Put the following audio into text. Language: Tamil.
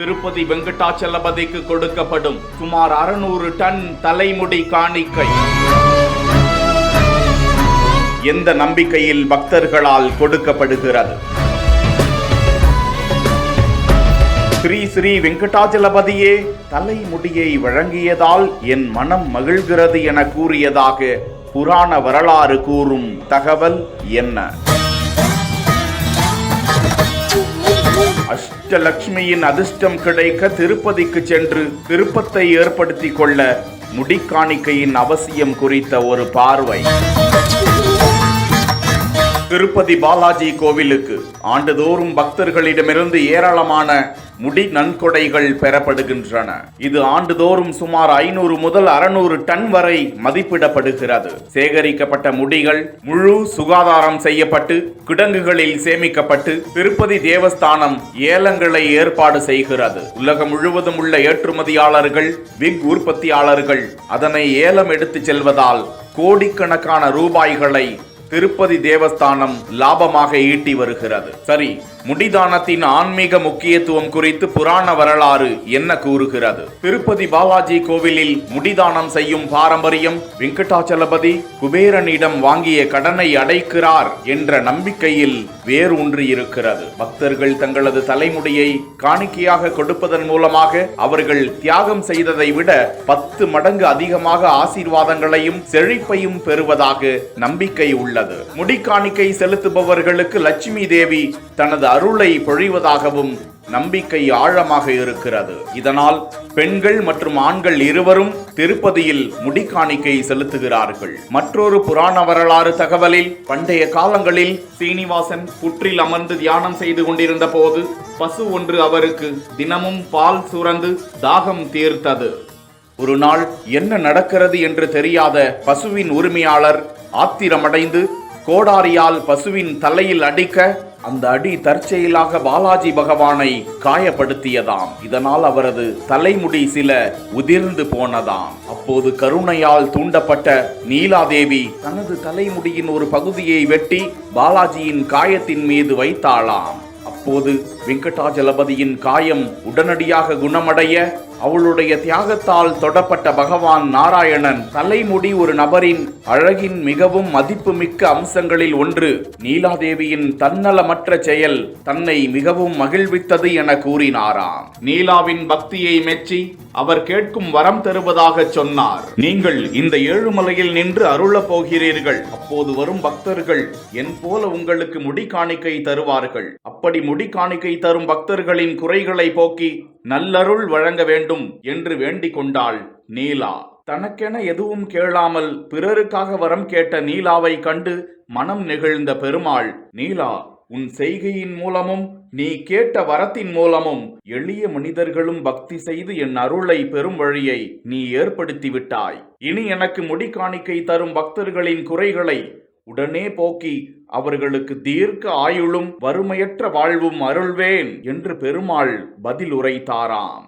திருப்பதி வெங்கடாச்சலபதிக்கு கொடுக்கப்படும் சுமார் 600 டன் தலைமுடி காணிக்கை. எந்த நம்பிக்கையில் பக்தர்களால் கொடுக்கப்படுகிறது? ஸ்ரீ ஸ்ரீ வெங்கடாச்சலபதியே தலைமுடியை வழங்கியதால் என் மனம் மகிழ்கிறது என கூறியதாக புராண வரலாறு கூறும் தகவல் என்ன? அஷ்டலட்சுமியின் அதிர்ஷ்டம் கிடைக்க திருப்பதிக்கு சென்று திருப்பத்தை ஏற்படுத்திக் கொள்ள முடிக்காணிக்கையின் அவசியம் குறித்த ஒரு பார்வை. திருப்பதி பாலாஜி கோவிலுக்கு ஆண்டுதோறும் பக்தர்களிடமிருந்து ஏராளமான முடி நன்கொடைகள் பெறப்படுகின்றன. இது ஆண்டுதோறும் சுமார் 500 முதல் 600 டன் வரை மதிப்பிடப்படுகிறது. சேகரிக்கப்பட்ட முடிகள் முழு சுகாதாரம் செய்யப்பட்டு கிடங்குகளில் சேமிக்கப்பட்டு திருப்பதி தேவஸ்தானம் ஏலங்களை ஏற்பாடு செய்கிறது. உலகம் முழுவதும் உள்ள ஏற்றுமதியாளர்கள், விக் உற்பத்தியாளர்கள் அதனை ஏலம் எடுத்து செல்வதால் கோடிக்கணக்கான ரூபாய்களை திருப்பதி தேவஸ்தானம் லாபமாக ஈட்டி வருகிறது. சரி, முடிதானத்தின் ஆன்மீக முக்கியத்துவம் குறித்து புராண வரலாறு என்ன கூறுகிறது? திருப்பதி பாலாஜி கோவிலில் முடிதானம் செய்யும் பாரம்பரியம் வெங்கடாச்சலபதி குபேரனிடம் வாங்கிய கடனை அடைக்கிறார் என்ற நம்பிக்கையில் வேரூன்றி இருக்கிறது. பக்தர்கள் தங்களது தலைமுடியை காணிக்கையாக கொடுப்பதன் மூலமாக அவர்கள் தியாகம் செய்ததை விட 10 மடங்கு அதிகமாக ஆசீர்வாதங்களையும் செழிப்பையும் பெறுவதாக நம்பிக்கை உள்ளது. முடி காணிக்கை செலுத்துபவர்களுக்கு லட்சுமி தேவி தனது அருளை பொழிவதாகவும் நம்பிக்கை ஆழமாக இருக்கிறது. இதனால் பெண்கள் மற்றும் ஆண்கள் இருவரும் திருப்பதியில் முடிக்காணிக்கை செலுத்துகிறார்கள். மற்றொரு புராண வரலாறு தகவலில் பண்டைய காலங்களில் சீனிவாசன் புற்றில் அமர்ந்து தியானம் செய்து கொண்டிருந்த போது பசு ஒன்று அவருக்கு தினமும் பால் சுரந்து தாகம் தீர்த்தது. ஒரு நாள் என்ன நடக்கிறது என்று தெரியாத பசுவின் உரிமையாளர் ஆத்திரமடைந்து கோடாரியால் பசுவின் தலையில் அடிக்க அந்த அடி தற்செயலாக பாலாஜி பகவானை காயப்படுத்தியதாம். இதனால் அவரது தலைமுடி சில உதிர்ந்து போனதாம். அப்போது கருணையால் தூண்டப்பட்ட நீலாதேவி தனது தலைமுடியின் ஒரு பகுதியை வெட்டி பாலாஜியின் காயத்தின் மீது வைத்தாளாம். அப்போது வெங்கடாச்சலபதியின் காயம் உடனடியாக குணமடைய அவளுடைய தியாகத்தால் தொடப்பட்ட பகவான் நாராயணன் தலைமுடி ஒரு நபரின் அழகின் மிகவும் மதிப்புமிக்க அம்சங்களில் ஒன்று. நீலாதேவியின் தன்னலமற்ற செயல் தன்னை மிகவும் மகிழ்வித்தது என கூறினாராம். நீலாவின் பக்தியை மெச்சி அவர் கேட்கும் வரம் தருவதாக சொன்னார். நீங்கள் இந்த ஏழுமலையில் நின்று அருளப் போகிறீர்கள். அப்போது வரும் பக்தர்கள் என் போல உங்களுக்கு முடி காணிக்கை தருவார்கள். அப்படி முடி காணிக்கை தரும் பக்தர்களின் குறைகளை போக்கி நல்லருள் வழங்க வேண்டும் என்று வேண்டிக் கொண்டாள் நீலா. தனக்கென எதுவும் கேளாமல் பிறருக்காக வரம் கேட்ட நீலாவை கண்டு மனம் நெகிழ்ந்த பெருமாள், நீலா, உன் செய்கையின் மூலமும் நீ கேட்ட வரத்தின் மூலமும் எளிய மனிதர்களும் பக்தி செய்து என் அருளை பெறும் வழியை நீ ஏற்படுத்தி விட்டாய். இனி எனக்கு முடி காணிக்கை தரும் பக்தர்களின் குறைகளை உடனே போக்கி அவர்களுக்கு தீர்க்க ஆயுளும் வறுமையற்ற வாழ்வும் அருள்வேன் என்று பெருமாள் பதில் உரைத்தாராம்.